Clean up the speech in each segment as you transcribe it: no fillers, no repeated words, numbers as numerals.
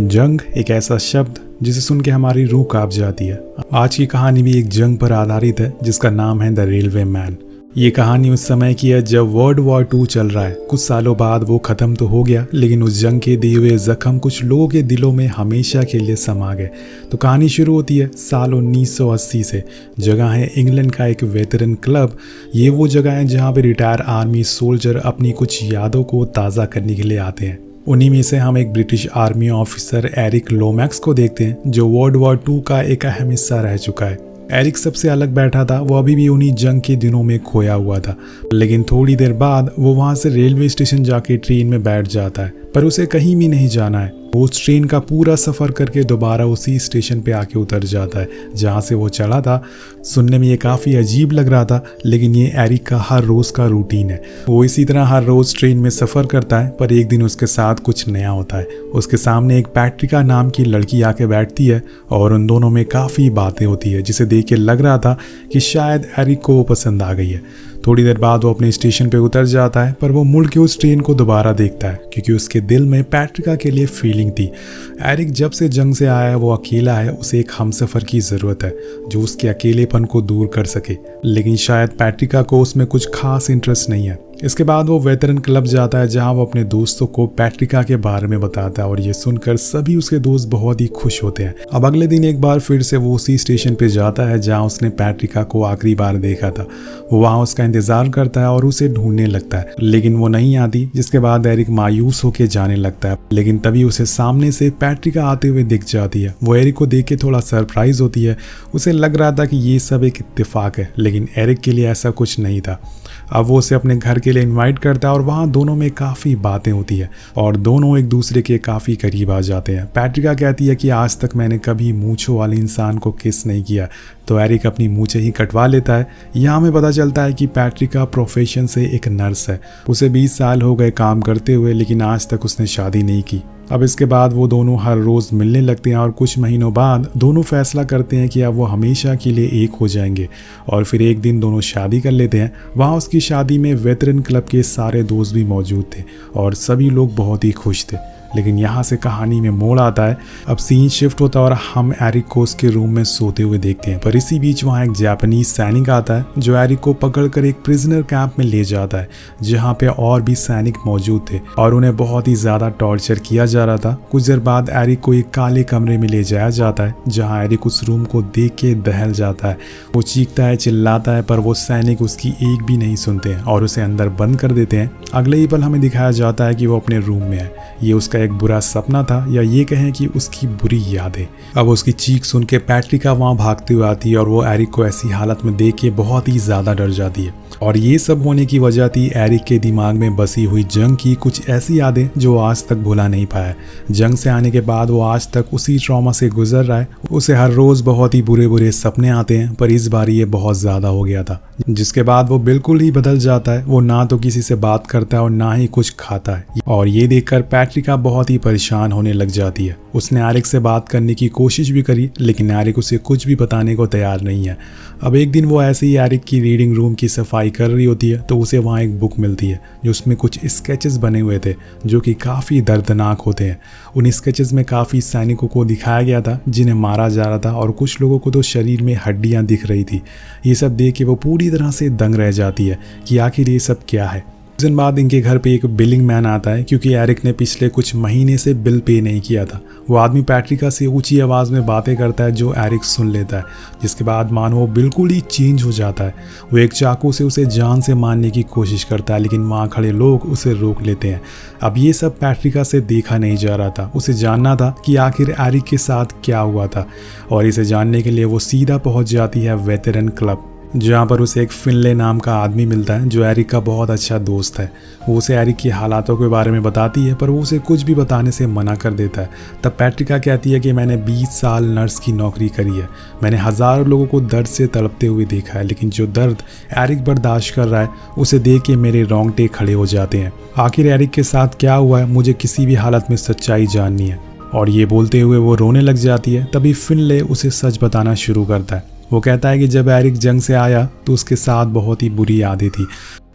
जंग एक ऐसा शब्द जिसे सुन के हमारी रूह कांप जाती है। आज की कहानी भी एक जंग पर आधारित है जिसका नाम है द रेलवे मैन। ये कहानी उस समय की है जब वर्ल्ड वॉर 2 चल रहा है। कुछ सालों बाद वो खत्म तो हो गया, लेकिन उस जंग के दिए हुए जख्म कुछ लोगों के दिलों में हमेशा के लिए समा गए। तो कहानी शुरू होती है साल 1980 से। जगह है इंग्लैंड का एक वेटरन क्लब। ये वो जगह है जहाँ पे रिटायर आर्मी सोल्जर अपनी कुछ यादों को ताज़ा करने के लिए आते हैं। उन्हीं में से हम एक British army officer Eric Lomax को देखते हैं जो वर्ल्ड वॉर 2 का एक अहम हिस्सा रह चुका है। एरिक सबसे अलग बैठा था, वो अभी भी उन्हीं जंग के दिनों में खोया हुआ था। लेकिन थोड़ी देर बाद वो वहाँ से रेलवे स्टेशन जाके ट्रेन में बैठ जाता है, पर उसे कहीं भी नहीं जाना है। वो उस ट्रेन का पूरा सफ़र करके दोबारा उसी स्टेशन पे आके उतर जाता है जहाँ से वो चला था। सुनने में ये काफ़ी अजीब लग रहा था, लेकिन ये एरिक का हर रोज़ का रूटीन है। वो इसी तरह हर रोज़ ट्रेन में सफ़र करता है, पर एक दिन उसके साथ कुछ नया होता है। उसके सामने एक पैट्रिका नाम की लड़की आके बैठती है और उन दोनों में काफ़ी बातें होती है, जिसे देख के लग रहा था कि शायद एरिक को वो पसंद आ गई है। थोड़ी देर बाद वो अपने स्टेशन पे उतर जाता है, पर वो मुड़ के उस ट्रेन को दोबारा देखता है क्योंकि उसके दिल में पैट्रिका के लिए फीलिंग थी। एरिक जब से जंग से आया है वो अकेला है, उसे एक हमसफ़र की ज़रूरत है जो उसके अकेलेपन को दूर कर सके। लेकिन शायद पैट्रिका को उसमें कुछ खास इंटरेस्ट नहीं है। इसके बाद वो वेटरन क्लब जाता है जहां वो अपने दोस्तों को पैट्रिका के बारे में बताता है और ये सुनकर सभी उसके दोस्त बहुत ही खुश होते हैं। अब अगले दिन एक बार फिर से वो उसी स्टेशन पे जाता है जहां उसने पैट्रिका को आखिरी बार देखा था। वो वहां उसका इंतजार करता है और उसे ढूंढने लगता है, लेकिन वो नहीं आती, जिसके बाद एरिक मायूस होकर जाने लगता है। लेकिन तभी उसे सामने से पैट्रिका आते हुए दिख जाती है। वो एरिक को देख के थोड़ा सरप्राइज होती है। उसे लग रहा था कि ये सब एक इत्तेफाक है, लेकिन एरिक के लिए ऐसा कुछ नहीं था। अब वो उसे अपने घर के लिए इनवाइट करता है और वहाँ दोनों में काफ़ी बातें होती है और दोनों एक दूसरे के काफ़ी करीब आ जाते हैं। पैट्रिका कहती है कि आज तक मैंने कभी मूंछों वाले इंसान को किस नहीं किया, तो एरिक अपनी मूंछें ही कटवा लेता है। यहाँ हमें पता चलता है कि पैट्रिका प्रोफेशन से एक नर्स है। उसे 20 साल हो गए काम करते हुए, लेकिन आज तक उसने शादी नहीं की। अब इसके बाद वो दोनों हर रोज़ मिलने लगते हैं और कुछ महीनों बाद दोनों फैसला करते हैं कि अब वो हमेशा के लिए एक हो जाएंगे। और फिर एक दिन दोनों शादी कर लेते हैं। वहाँ उसकी शादी में वेटरन क्लब के सारे दोस्त भी मौजूद थे और सभी लोग बहुत ही खुश थे। लेकिन यहाँ से कहानी में मोड़ आता है। अब सीन शिफ्ट होता है और हम एरिक को उसके रूम में सोते हुए देखते हैं। पर इसी बीच वहाँ एक जापानीज सैनिक आता है जो एरिक को पकड़कर एक प्रिजनर कैंप में ले जाता है जहाँ पे और भी सैनिक मौजूद थे और उन्हें बहुत ही ज़्यादा टॉर्चर किया जा रहा था। कुछ देर बाद एरिक को एक काले कमरे में ले जाया जाता है जहाँ एरिक उस रूम को देख के दहल जाता है। वो चीखता है, चिल्लाता है, पर वो सैनिक उसकी एक भी नहीं सुनते हैं और उसे अंदर बंद कर देते हैं। अगले ही पल हमें दिखाया जाता है कि वो अपने रूम में है। ये उसका एक बुरा सपना था, या ये कहें कि उसकी बुरी यादें। अब उसकी चीख सुन के पैट्रिका वहाँ भागते हुए आती है और वो एरिक को ऐसी हालत में देख के बहुत ही ज़्यादा डर जाती है। और ये सब होने की वजह थी एरिक के दिमाग में बसी हुई जंग की कुछ ऐसी यादें जो आज तक भुला नहीं पाया। जंग से आने के बाद वो आज तक उसी ट्रॉमा से गुजर रहा है। उसे हर रोज़ बहुत ही बुरे बुरे सपने आते हैं, पर इस बार ये बहुत ज़्यादा हो गया था, जिसके बाद वो बिल्कुल ही बदल जाता है। वो ना तो किसी से बात करता है और ना ही कुछ खाता है। और ये देखकर पैट्रिका बहुत ही परेशान होने लग जाती है। उसने एरिक से बात करने की कोशिश भी करी, लेकिन एरिक उसे कुछ भी बताने को तैयार नहीं है। अब एक दिन वो ऐसे ही एरिक की रीडिंग रूम की सफाई कर रही होती है तो उसे वहाँ एक बुक मिलती है जो उसमें कुछ स्केचेस बने हुए थे जो कि काफ़ी दर्दनाक होते हैं। उन स्केचेस में काफ़ी सैनिकों को दिखाया गया था जिन्हें मारा जा रहा था और कुछ लोगों को तो शरीर में हड्डियाँ दिख रही थी। ये सब देख के वो पूरी तरह से दंग रह जाती है कि आखिर ये सब क्या है। कुछ दिन बाद इनके घर पे एक बिलिंग मैन आता है क्योंकि एरिक ने पिछले कुछ महीने से बिल पे नहीं किया था। वो आदमी पैट्रिका से ऊंची आवाज़ में बातें करता है जो एरिक सुन लेता है, जिसके बाद मानो वो बिल्कुल ही चेंज हो जाता है। वो एक चाकू से उसे जान से मारने की कोशिश करता है, लेकिन वहाँ खड़े लोग उसे रोक लेते हैं। अब ये सब पैट्रिका से देखा नहीं जा रहा था। उसे जानना था कि आखिर एरिक के साथ क्या हुआ था, और इसे जानने के लिए वो सीधा पहुँच जाती है वेटरन क्लब, जहाँ पर उसे एक फिनले नाम का आदमी मिलता है जो एरिक का बहुत अच्छा दोस्त है। वो उसे एरिक की हालातों के बारे में बताती है, पर वो उसे कुछ भी बताने से मना कर देता है। तब पैट्रिका कहती है कि मैंने 20 साल नर्स की नौकरी करी है, मैंने हज़ारों लोगों को दर्द से तड़पते हुए देखा है, लेकिन जो दर्द एरिक बर्दाश्त कर रहा है उसे देख के मेरे रोंगटे खड़े हो जाते हैं। आखिर एरिक के साथ क्या हुआ है, मुझे किसी भी हालत में सच्चाई जाननी है। और ये बोलते हुए वो रोने लग जाती है। तभी फिनले उसे सच बताना शुरू करता है। वो कहता है कि जब एरिक जंग से आया तो उसके साथ बहुत ही बुरी यादें थी,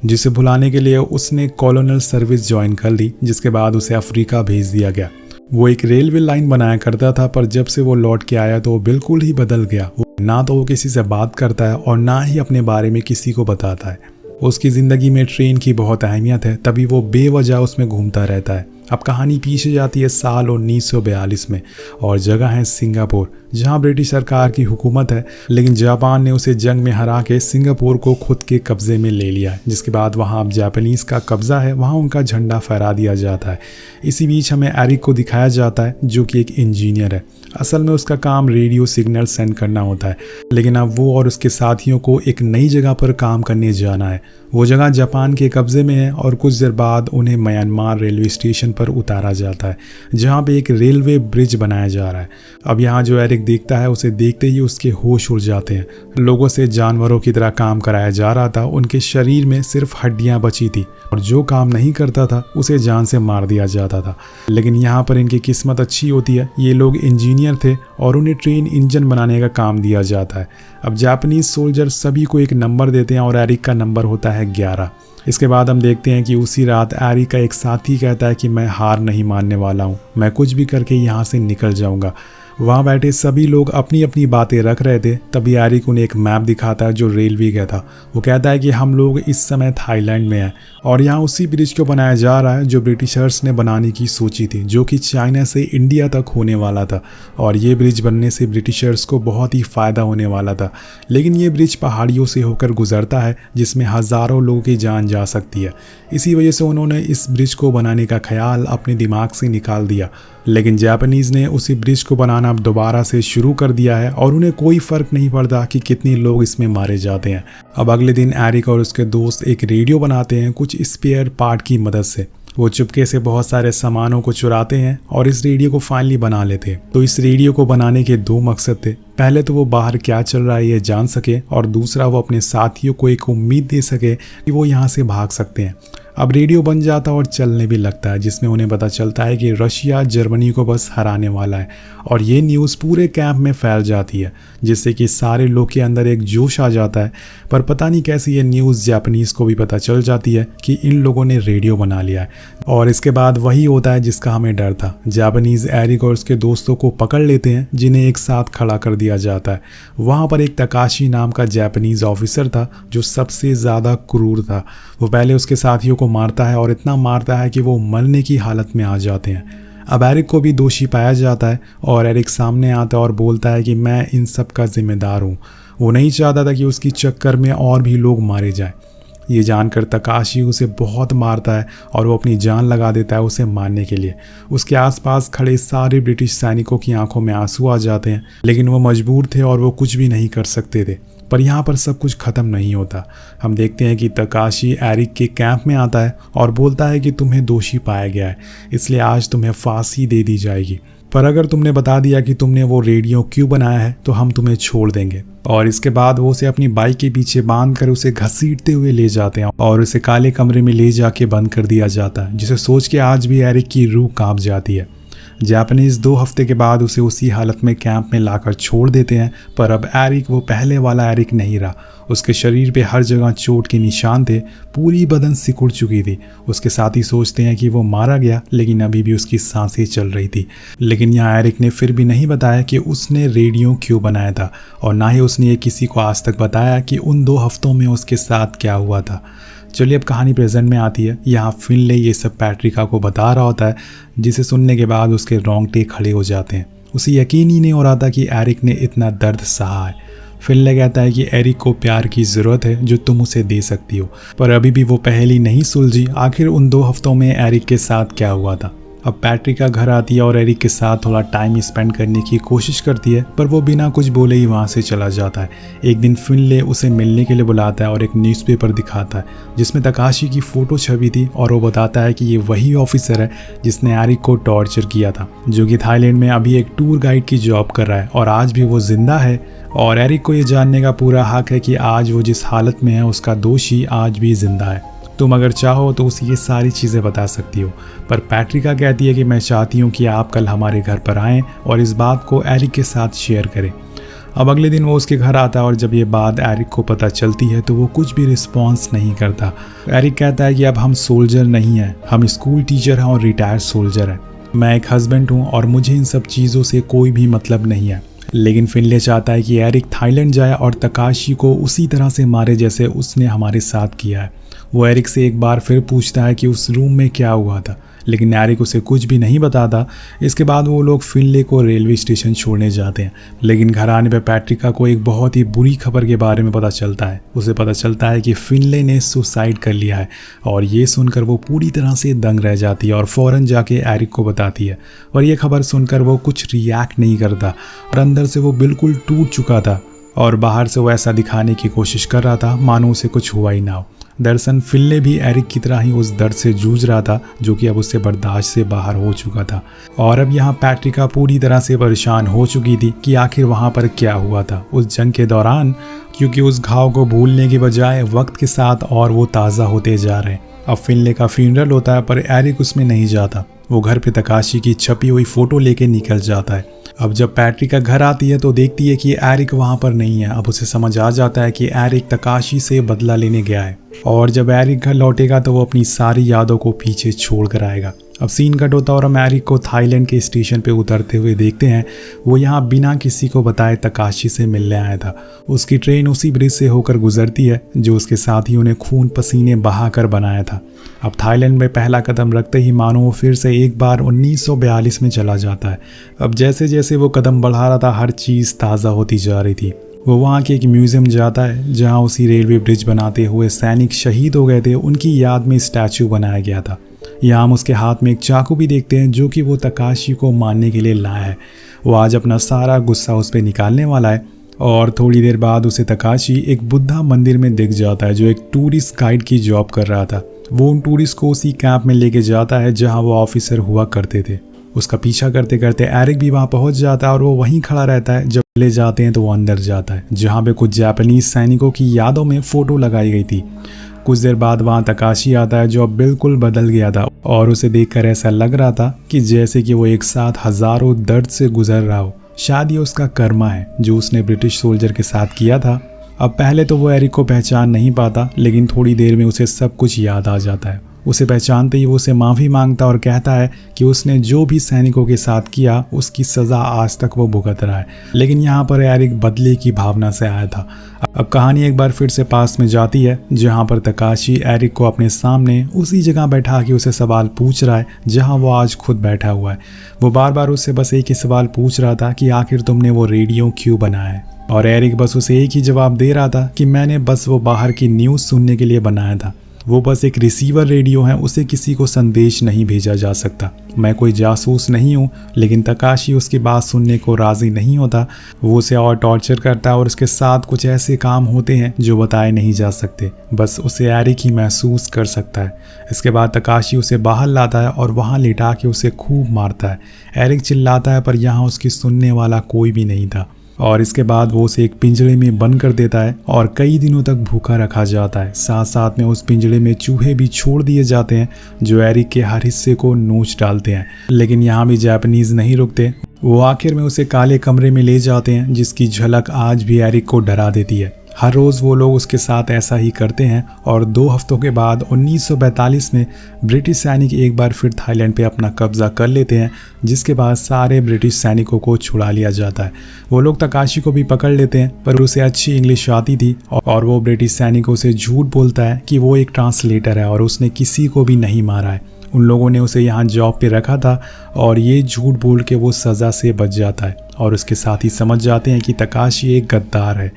जिसे भुलाने के लिए उसने कॉलोनल सर्विस ज्वाइन कर ली, जिसके बाद उसे अफ्रीका भेज दिया गया। वो एक रेलवे लाइन बनाया करता था, पर जब से वो लौट के आया तो वो बिल्कुल ही बदल गया। ना तो वो किसी से बात करता है और ना ही अपने बारे में किसी को बताता है। उसकी ज़िंदगी में ट्रेन की बहुत अहमियत है, तभी वो बेवजह उसमें घूमता रहता है। अब कहानी पीछे जाती है साल 1942 में और जगह है सिंगापुर, जहां ब्रिटिश सरकार की हुकूमत है, लेकिन जापान ने उसे जंग में हरा के सिंगापुर को खुद के कब्जे में ले लिया है। जिसके बाद वहां अब जापानीज़ का कब्जा है, वहां उनका झंडा फहरा दिया जाता है। इसी बीच हमें एरिक को दिखाया जाता है जो कि एक इंजीनियर है। असल में उसका काम रेडियो सिग्नल सेंड करना होता है, लेकिन अब वो और उसके साथियों को एक नई जगह पर काम करने जाना है। वो जगह जापान के कब्जे में है और कुछ देर बाद उन्हें म्यांमार रेलवे स्टेशन पर उतारा जाता है, जहाँ पे एक रेलवे ब्रिज बनाया जा रहा है। अब यहाँ जो एरिक देखता है, उसे देखते ही उसके होश उड़ जाते हैं। लोगों से जानवरों की तरह काम कराया जा रहा था, उनके शरीर में सिर्फ हड्डियाँ बची थी और जो काम नहीं करता था उसे जान से मार दिया जाता था। लेकिन यहाँ पर इनकी किस्मत अच्छी होती है, ये लोग इंजीनियर थे और उन्हें ट्रेन इंजन बनाने का काम दिया जाता है। अब जापानीज सोल्जर सभी को एक नंबर देते हैं और एरिक का नंबर होता है 11। इसके बाद हम देखते हैं कि उसी रात एरिक का एक साथी कहता है कि मैं हार नहीं मानने वाला हूँ, मैं कुछ भी करके यहाँ से निकल जाऊँगा। वहाँ बैठे सभी लोग अपनी अपनी बातें रख रहे थे, तभी एरिक उन्हें एक मैप दिखाता है जो रेलवे का था। वो कहता है कि हम लोग इस समय थाईलैंड में हैं और यहाँ उसी ब्रिज को बनाया जा रहा है जो ब्रिटिशर्स ने बनाने की सोची थी, जो कि चाइना से इंडिया तक होने वाला था। और ये ब्रिज बनने से ब्रिटिशर्स को बहुत ही फ़ायदा होने वाला था। लेकिन ये ब्रिज पहाड़ियों से होकर गुजरता है, जिसमें हज़ारों लोगों की जान जा सकती है। इसी वजह से उन्होंने इस ब्रिज को बनाने का ख्याल अपने दिमाग से निकाल दिया। लेकिन जापानीज़ ने उसी ब्रिज को बनाना अब दोबारा से शुरू कर दिया है और उन्हें कोई फ़र्क नहीं पड़ता कि कितने लोग इसमें मारे जाते हैं। अब अगले दिन एरिक और उसके दोस्त एक रेडियो बनाते हैं कुछ स्पेयर पार्ट की मदद से। वो चुपके से बहुत सारे सामानों को चुराते हैं और इस रेडियो को फाइनली बना लेते हैं। तो इस रेडियो को बनाने के 2 मकसद थे। पहले तो वो बाहर क्या चल रहा है ये जान सके और दूसरा वो अपने साथियों को एक उम्मीद दे सके कि वो यहाँ से भाग सकते हैं। अब रेडियो बन जाता और चलने भी लगता है, जिसमें उन्हें पता चलता है कि रशिया जर्मनी को बस हराने वाला है और ये न्यूज़ पूरे कैंप में फैल जाती है, जिससे कि सारे लोग के अंदर एक जोश आ जाता है। पर पता नहीं कैसे ये न्यूज़ जापानीज़ को भी पता चल जाती है कि इन लोगों ने रेडियो बना लिया है। और इसके बाद वही होता है जिसका हमें डर था। जापानीज़ एरिक और उसके दोस्तों को पकड़ लेते हैं, जिन्हें एक साथ खड़ा कर दिया जाता है। वहाँ पर एक तकाशी नाम का जापानीज़ ऑफिसर था जो सबसे ज़्यादा क्रूर था। वो पहले उसके साथियों को मारता है और इतना मारता है कि वो मरने की हालत में आ जाते हैं। अब एरिक को भी दोषी पाया जाता है और एरिक सामने आता है और बोलता है कि मैं इन सब का जिम्मेदार हूँ। वो नहीं चाहता था कि उसकी चक्कर में और भी लोग मारे जाएं। ये जानकर तकाशी उसे बहुत मारता है और वो अपनी जान लगा देता है उसे मारने के लिए। उसके आसपास खड़े सारे ब्रिटिश सैनिकों की आंखों में आंसू आ जाते हैं, लेकिन वो मजबूर थे और वो कुछ भी नहीं कर सकते थे। पर यहाँ पर सब कुछ ख़त्म नहीं होता। हम देखते हैं कि तकाशी एरिक के कैंप में आता है और बोलता है कि तुम्हें दोषी पाया गया है, इसलिए आज तुम्हें फांसी दे दी जाएगी। पर अगर तुमने बता दिया कि तुमने वो रेडियो क्यों बनाया है तो हम तुम्हें छोड़ देंगे। और इसके बाद वो उसे अपनी बाइक के पीछे बांध कर उसे घसीटते हुए ले जाते हैं और उसे काले कमरे में ले जाके बंद कर दिया जाता है, जिसे सोच के आज भी एरिक की रूह कांप जाती है। जापानीज़ 2 हफ्ते के बाद उसे उसी हालत में कैंप में लाकर छोड़ देते हैं। पर अब एरिक वो पहले वाला एरिक नहीं रहा। उसके शरीर पे हर जगह चोट के निशान थे, पूरी बदन सिकुड़ चुकी थी। उसके साथी सोचते हैं कि वो मारा गया, लेकिन अभी भी उसकी सांसें चल रही थी। लेकिन यहाँ एरिक ने फिर भी नहीं बताया कि उसने रेडियो क्यों बनाया था और ना ही उसने ये किसी को आज तक बताया कि उन 2 हफ्तों में उसके साथ क्या हुआ था। चलिए अब कहानी प्रेजेंट में आती है। यहाँ फिनले ये सब पैट्रिका को बता रहा होता है, जिसे सुनने के बाद उसके रोंगटे खड़े हो जाते हैं। उसे यकीन ही नहीं हो रहा था कि एरिक ने इतना दर्द सहा है। फिनले कहता है कि एरिक को प्यार की ज़रूरत है जो तुम उसे दे सकती हो। पर अभी भी वो पहेली नहीं सुलझी, आखिर उन 2 हफ्तों में एरिक के साथ क्या हुआ था। अब पैट्रिका घर आती है और एरिक के साथ थोड़ा टाइम स्पेंड करने की कोशिश करती है, पर वो बिना कुछ बोले ही वहाँ से चला जाता है। एक दिन फिनले उसे मिलने के लिए बुलाता है और एक न्यूज़पेपर दिखाता है जिसमें तकाशी की फ़ोटो छपी थी और वो बताता है कि ये वही ऑफिसर है जिसने एरिक को टॉर्चर किया था, जो कि थाईलैंड में अभी एक टूर गाइड की जॉब कर रहा है और आज भी वो जिंदा है। और एरिक को ये जानने का पूरा हक है कि आज वो जिस हालत में है उसका दोषी आज भी जिंदा है। तुम अगर चाहो तो उसे ये सारी चीज़ें बता सकती हो। पर पैट्रिका कहती है कि मैं चाहती हूँ कि आप कल हमारे घर पर आएँ और इस बात को एरिक के साथ शेयर करें। अब अगले दिन वो उसके घर आता है और जब ये बात एरिक को पता चलती है तो वो कुछ भी रिस्पॉन्स नहीं करता। एरिक कहता है कि अब हम सोल्जर नहीं हैं, हम स्कूल टीचर हैं और रिटायर्ड सोल्जर हैं। मैं एक हस्बैंड हूँ और मुझे इन सब चीज़ों से कोई भी मतलब नहीं है। लेकिन फिनले चाहता है कि एरिक थाईलैंड जाए और तकाशी को उसी तरह से मारे जैसे उसने हमारे साथ किया है। वो एरिक से एक बार फिर पूछता है कि उस रूम में क्या हुआ था, लेकिन एरिक उसे कुछ भी नहीं बताता। इसके बाद वो लोग फिनले को रेलवे स्टेशन छोड़ने जाते हैं। लेकिन घर आने पर पैट्रिका को एक बहुत ही बुरी खबर के बारे में पता चलता है। उसे पता चलता है कि फिनले ने सुसाइड कर लिया है और ये सुनकर वो पूरी तरह से दंग रह जाती है और फ़ौरन जाके एरिक को बताती है। और ये खबर सुनकर वो कुछ रिएक्ट नहीं करता और अंदर से वो बिल्कुल टूट चुका था और बाहर से वो ऐसा दिखाने की कोशिश कर रहा था मानो उसे कुछ हुआ ही ना हो। दरअसल फिनले भी एरिक की तरह ही उस दर्द से जूझ रहा था जो कि अब उससे बर्दाश्त से बाहर हो चुका था। और अब यहाँ पैट्रिका पूरी तरह से परेशान हो चुकी थी कि आखिर वहाँ पर क्या हुआ था उस जंग के दौरान, क्योंकि उस घाव को भूलने की बजाय वक्त के साथ और वो ताज़ा होते जा रहे हैं। अब फिनले का फ्यूनरल होता है पर एरिक उसमें नहीं जाता। वो घर पे तकाशी की छपी हुई फ़ोटो लेके निकल जाता है। अब जब पैट्रिका घर आती है तो देखती है कि एरिक वहाँ पर नहीं है। अब उसे समझ आ जाता है कि एरिक तकाशी से बदला लेने गया है और जब एरिक घर लौटेगा तो वो अपनी सारी यादों को पीछे छोड़ कर आएगा। अब सीन कट होता है और हम एरिक को थाईलैंड के स्टेशन पे उतरते हुए देखते हैं। वो यहाँ बिना किसी को बताए तकाशी से मिलने आया था। उसकी ट्रेन उसी ब्रिज से होकर गुजरती है जो उसके साथियों ने खून पसीने बहा कर बनाया था। अब थाईलैंड में पहला कदम रखते ही मानो वो फिर से एक बार 1942 में चला जाता है। अब जैसे जैसे वो कदम बढ़ा रहा था हर चीज़ ताज़ा होती जा रही थी। वो वहाँ के एक म्यूज़ियम जाता है जहाँ उसी रेलवे ब्रिज बनाते हुए सैनिक शहीद हो गए थे, उनकी याद में स्टैचू बनाया गया था। यहाँ हम उसके हाथ में एक चाकू भी देखते हैं जो कि वो तकाशी को मारने के लिए लाया है। वो आज अपना सारा गुस्सा उस पर निकालने वाला है और थोड़ी देर बाद उसे तकाशी एक बुद्धा मंदिर में दिख जाता है जो एक टूरिस्ट गाइड की जॉब कर रहा था। वो उन टूरिस्ट को उसी कैंप में लेके जाता है जहाँ वो ऑफिसर हुआ करते थे। उसका पीछा करते करते एरिक भी वहाँ पहुँच जाता है और वो वहीं खड़ा रहता है। जब ले जाते हैं तो वो अंदर जाता है जहाँ पे कुछ जापानीज सैनिकों की यादों में फ़ोटो लगाई गई थी। कुछ देर बाद वहाँ तकाशी आता है जो अब बिल्कुल बदल गया था और उसे देखकर ऐसा लग रहा था कि जैसे कि वो एक साथ हज़ारों दर्द से गुजर रहा हो। शायद ये उसका कर्मा है जो उसने ब्रिटिश सोल्जर के साथ किया था। अब पहले तो वो एरिक को पहचान नहीं पाता, लेकिन थोड़ी देर में उसे सब कुछ याद आ जाता है। उसे पहचानते ही वो उसे माफ़ी मांगता और कहता है कि उसने जो भी सैनिकों के साथ किया उसकी सज़ा आज तक वो भुगत रहा है। लेकिन यहाँ पर एरिक बदले की भावना से आया था। अब कहानी एक बार फिर से पास में जाती है जहाँ पर तकाशी एरिक को अपने सामने उसी जगह बैठा के उसे सवाल पूछ रहा है जहाँ वो आज खुद बैठा हुआ है। वो बार बार उससे बस एक ही सवाल पूछ रहा था कि आखिर तुमने वो रेडियो क्यों बनाया है, और एरिक बस उसे एक ही जवाब दे रहा था कि मैंने बस वो बाहर की न्यूज़ सुनने के लिए बनाया था। वो बस एक रिसीवर रेडियो है, उसे किसी को संदेश नहीं भेजा जा सकता। मैं कोई जासूस नहीं हूँ। लेकिन तकाशी उसकी बात सुनने को राज़ी नहीं होता। वो उसे और टॉर्चर करता है और उसके साथ कुछ ऐसे काम होते हैं जो बताए नहीं जा सकते, बस उसे एरिक ही महसूस कर सकता है। इसके बाद तकाशी उसे बाहर लाता है और वहाँ लिटा के उसे खूब मारता है। एरिक चिल्लाता है पर यहाँ उसकी सुनने वाला कोई भी नहीं था और इसके बाद वो उसे एक पिंजरे में बंद कर देता है और कई दिनों तक भूखा रखा जाता है। साथ साथ में उस पिंजरे में चूहे भी छोड़ दिए जाते हैं जो एरिक के हर हिस्से को नोच डालते हैं। लेकिन यहाँ भी जापानीज नहीं रुकते। वो आखिर में उसे काले कमरे में ले जाते हैं जिसकी झलक आज भी एरिक को डरा देती है। हर रोज़ वो लोग उसके साथ ऐसा ही करते हैं और 2 हफ्तों के बाद 1942 में ब्रिटिश सैनिक एक बार फिर थाईलैंड पे अपना कब्जा कर लेते हैं, जिसके बाद सारे ब्रिटिश सैनिकों को छुड़ा लिया जाता है। वो लोग तकाशी को भी पकड़ लेते हैं पर उसे अच्छी इंग्लिश आती थी और वो ब्रिटिश सैनिकों से झूठ बोलता है कि वो एक ट्रांसलेटर है और उसने किसी को भी नहीं मारा है। उन लोगों ने उसे यहाँ जॉब पे रखा था और ये झूठ बोल के वो सज़ा से बच जाता है और उसके साथ ही समझ जाते हैं कि तकाशी एक गद्दार है।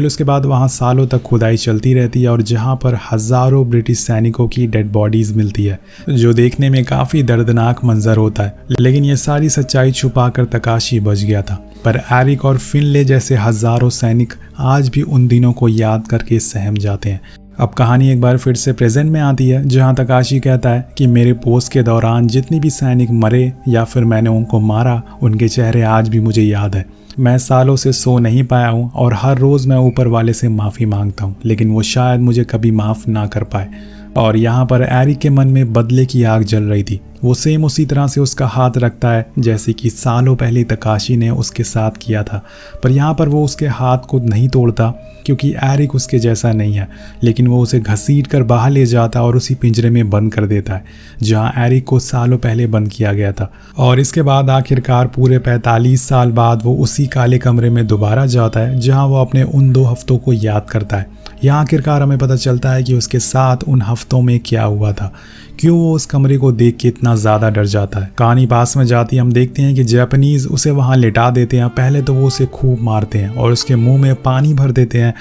उसके बाद वहाँ सालों तक खुदाई चलती रहती है और जहाँ पर हज़ारों ब्रिटिश सैनिकों की डेड बॉडीज़ मिलती है जो देखने में काफ़ी दर्दनाक मंजर होता है। लेकिन ये सारी सच्चाई छुपा कर तकाशी बच गया था। पर एरिक और फिनले जैसे हज़ारों सैनिक आज भी उन दिनों को याद करके सहम जाते हैं। अब कहानी एक बार फिर से प्रेजेंट में आती है जहां तकाशी कहता है कि मेरे पोस्ट के दौरान जितने भी सैनिक मरे या फिर मैंने उनको मारा, उनके चेहरे आज भी मुझे याद है। मैं सालों से सो नहीं पाया हूँ और हर रोज़ मैं ऊपर वाले से माफ़ी मांगता हूँ, लेकिन वो शायद मुझे कभी माफ़ ना कर पाए। और यहाँ पर एरिक के मन में बदले की आग जल रही थी वो सेम उसी तरह से उसका हाथ रखता है जैसे कि सालों पहले तकाशी ने उसके साथ किया था। पर यहाँ पर वो उसके हाथ को नहीं तोड़ता क्योंकि एरिक उसके जैसा नहीं है, लेकिन वो उसे घसीट कर बाहर ले जाता और उसी पिंजरे में बंद कर देता है जहाँ एरिक को सालों पहले बंद किया गया था। और इसके बाद आखिरकार पूरे 45 साल बाद वो उसी काले कमरे में दोबारा जाता है जहाँ वो अपने उन 2 हफ्तों को याद करता है। यहाँ आखिरकार हमें पता चलता है कि उसके साथ उन हफ्तों में क्या हुआ था, क्यों वो उस कमरे को देख के इतना ज़्यादा डर जाता है। कहानी पास में जाती है, हम देखते हैं कि जापानीज़ उसे वहाँ लिटा देते हैं। पहले तो वो उसे खूब मारते हैं और उसके मुंह में पानी भर देते हैं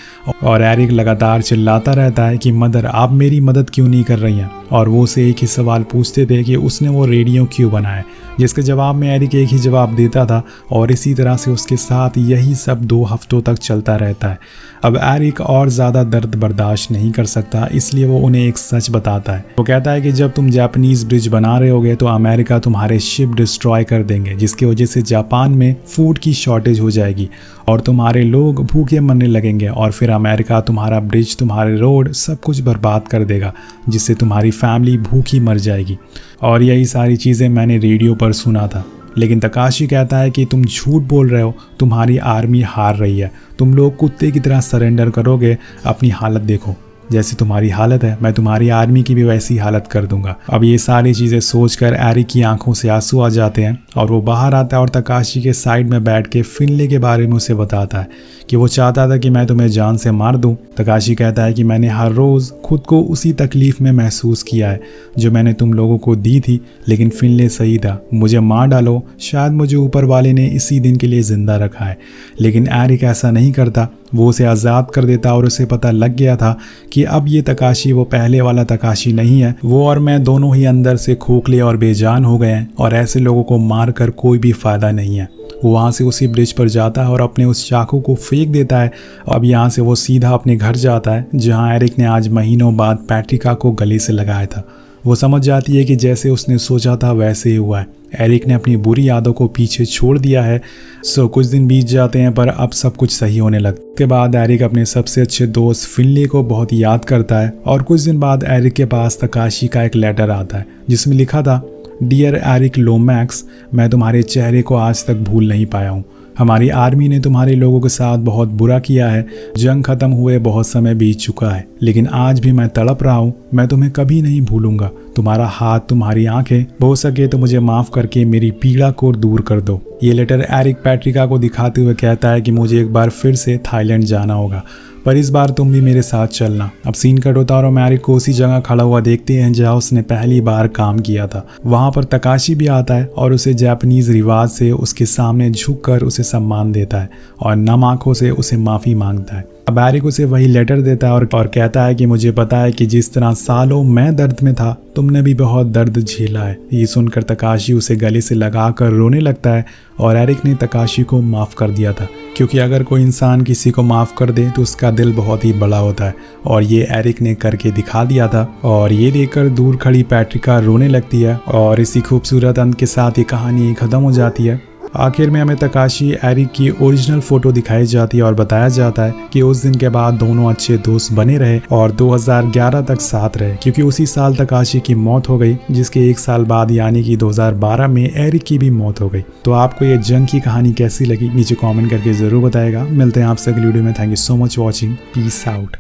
और एरिक लगातार चिल्लाता रहता है कि मदर आप मेरी मदद क्यों नहीं कर रही हैं। और वो उसे एक ही सवाल पूछते थे कि उसने वो रेडियो क्यों बनाया, जिसके जवाब में एरिक एक ही जवाब देता था और इसी तरह से उसके साथ यही सब 2 हफ्तों तक चलता रहता है। अब एरिक और ज़्यादा दर्द बर्दाश्त नहीं कर सकता, इसलिए वो उन्हें एक सच बताता है। वो कहता है कि जब तुम जापानीज़ ब्रिज बना रहे होगे तो अमेरिका तुम्हारे शिप डिस्ट्रॉय कर देंगे, जिसकी वजह से जापान में फूड की शॉर्टेज हो जाएगी और तुम्हारे लोग भूखे मरने लगेंगे और फिर अमेरिका तुम्हारा ब्रिज, तुम्हारे रोड सब कुछ बर्बाद कर देगा, जिससे तुम्हारी फैमिली भूखी मर जाएगी। और यही सारी चीज़ें मैंने रेडियो पर सुना था। लेकिन तकाशी कहता है कि तुम झूठ बोल रहे हो, तुम्हारी आर्मी हार रही है, तुम लोग कुत्ते की तरह सरेंडर करोगे, अपनी हालत देखो, जैसी तुम्हारी हालत है मैं तुम्हारी आर्मी की भी वैसी हालत कर दूंगा। अब ये सारी चीज़ें सोचकर एरिक की आंखों से आंसू आ जाते हैं और वो बाहर आता है और तकाशी के साइड में बैठ के फिनले के बारे में उसे बताता है कि वो चाहता था कि मैं तुम्हें जान से मार दूं। तकाशी कहता है कि मैंने हर रोज़ खुद को उसी तकलीफ़ में महसूस किया है जो मैंने तुम लोगों को दी थी, लेकिन फिनले सही था, मुझे मार डालो, शायद मुझे ऊपर वाले ने इसी दिन के लिए ज़िंदा रखा है। लेकिन एरिक ऐसा नहीं करता, वो उसे आज़ाद कर देता और उसे पता लग गया था कि अब ये तकाशी वो पहले वाला तकाशी नहीं है। वो और मैं दोनों ही अंदर से खोखले और बेजान हो गए हैं और ऐसे लोगों को मार कर कोई भी फ़ायदा नहीं है। वो वहाँ से उसी ब्रिज पर जाता है और अपने उस चाकू को फेंक देता है। अब यहाँ से वो सीधा अपने घर जाता है जहाँ एरिक ने आज महीनों बाद पैट्रिका को गले से लगाया था। वो समझ जाती है कि जैसे उसने सोचा था वैसे ही हुआ है। एरिक ने अपनी बुरी यादों को पीछे छोड़ दिया है। कुछ दिन बीत जाते हैं पर अब सब कुछ सही होने लगता है। के बाद एरिक अपने सबसे अच्छे दोस्त फिनले को बहुत याद करता है और कुछ दिन बाद एरिक के पास तकाशी का एक लेटर आता है जिसमें लिखा था, डियर एरिक लोमैक्स, मैं तुम्हारे चेहरे को आज तक भूल नहीं पाया हूँ। हमारी आर्मी ने तुम्हारे लोगों के साथ बहुत बुरा किया है। जंग खत्म हुए बहुत समय बीत चुका है, लेकिन आज भी मैं तड़प रहा हूँ। मैं तुम्हें कभी नहीं भूलूंगा। तुम्हारा हाथ, तुम्हारी आंखें, हो सके तो मुझे माफ़ करके मेरी पीड़ा को दूर कर दो। ये लेटर एरिक पैट्रिका को दिखाते हुए कहता है कि मुझे एक बार फिर से थाईलैंड जाना होगा, पर इस बार तुम भी मेरे साथ चलना। अब सीन कट होता है और हम एरिक को उसी जगह खड़ा हुआ देखते हैं जहाँ उसने पहली बार काम किया था। वहाँ पर तकाशी भी आता है और उसे जापानीज रिवाज से उसके सामने झुककर उसे सम्मान देता है और नम आंखों से उसे माफ़ी मांगता है। अब एरिक उसे वही लेटर देता है और कहता है कि मुझे पता है कि जिस तरह सालों मैं दर्द में था, तुमने भी बहुत दर्द झेला है। ये सुनकर तकाशी उसे गले से लगाकर रोने लगता है और एरिक ने तकाशी को माफ़ कर दिया था, क्योंकि अगर कोई इंसान किसी को माफ़ कर दे तो उसका दिल बहुत ही बड़ा होता है और ये एरिक ने करके दिखा दिया था। और ये देखकर दूर खड़ी पैट्रिका रोने लगती है और इसी खूबसूरत अंत के साथ ये कहानी ख़त्म हो जाती है। आखिर में हमें तकाशी एरिक की ओरिजिनल फ़ोटो दिखाई जाती है और बताया जाता है कि उस दिन के बाद दोनों अच्छे दोस्त बने रहे और 2011 तक साथ रहे, क्योंकि उसी साल तकाशी की मौत हो गई, जिसके 1 साल बाद यानी कि 2012 में एरिक की भी मौत हो गई। तो आपको ये जंग की कहानी कैसी लगी नीचे कॉमेंट करके ज़रूर बताएगा। मिलते हैं आपसे अगली वीडियो में। Thank you so much watching. Peace out.